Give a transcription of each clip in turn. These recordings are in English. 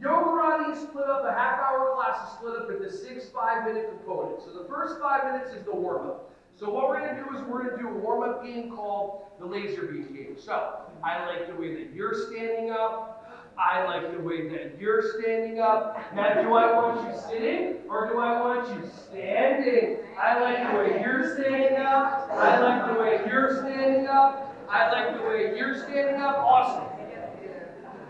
Yoga karate is split up, a half-hour class is split up into 6 5-minute components. So the first 5 minutes is the warm-up. So what we're going to do is we're going to do a warm-up game called the laser beam game. So I like the way that you're standing up. I like the way that you're standing up. Now, do I want you sitting or do I want you standing? I like the way you're standing up. I like the way you're standing up. I like the way you're standing up. Awesome.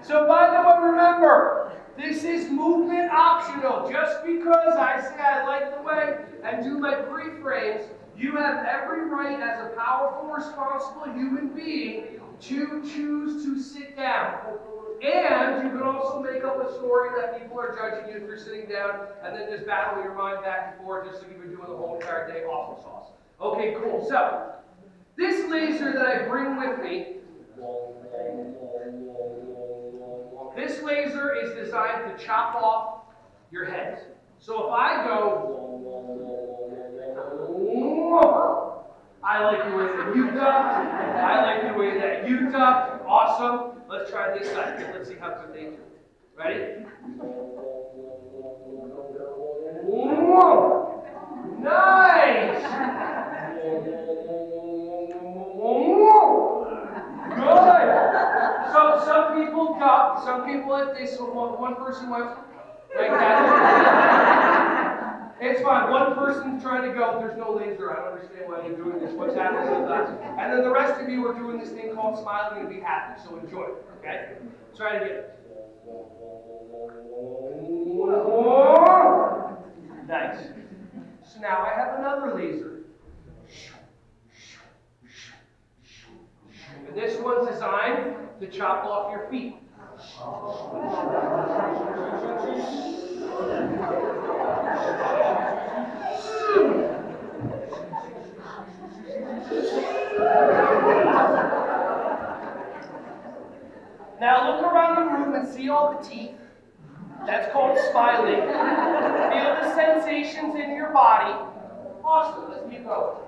So by the way, remember, this is movement optional. Just because I say I like the way and do my pre-frames, you have every right as a powerful, responsible human being to choose to sit down. And you can also make up a story that people are judging you if you're sitting down and then just battle your mind back and forth just like you've been doing the whole entire day. Awesome sauce. Okay, cool. So, this laser that I bring with me, this laser is designed to chop off your heads. So if I go, I like the way that you ducked. I like the way that you ducked. Awesome. Let's try this side. Let's see how good they do. Ready? Nice! Good! So some people duck, some people like this. So one person went like that. It's fine. One person's trying to go. There's no laser. I don't understand why you're doing this. What's happening with us? And then the rest of you are doing this thing called smiling and be happy. So enjoy. Okay? Try it again. Nice. So now I have another laser. And this one's designed to chop off your feet. Now look around the room and see all the teeth. That's called smiling. Feel the sensations in your body. Awesome, let's keep going.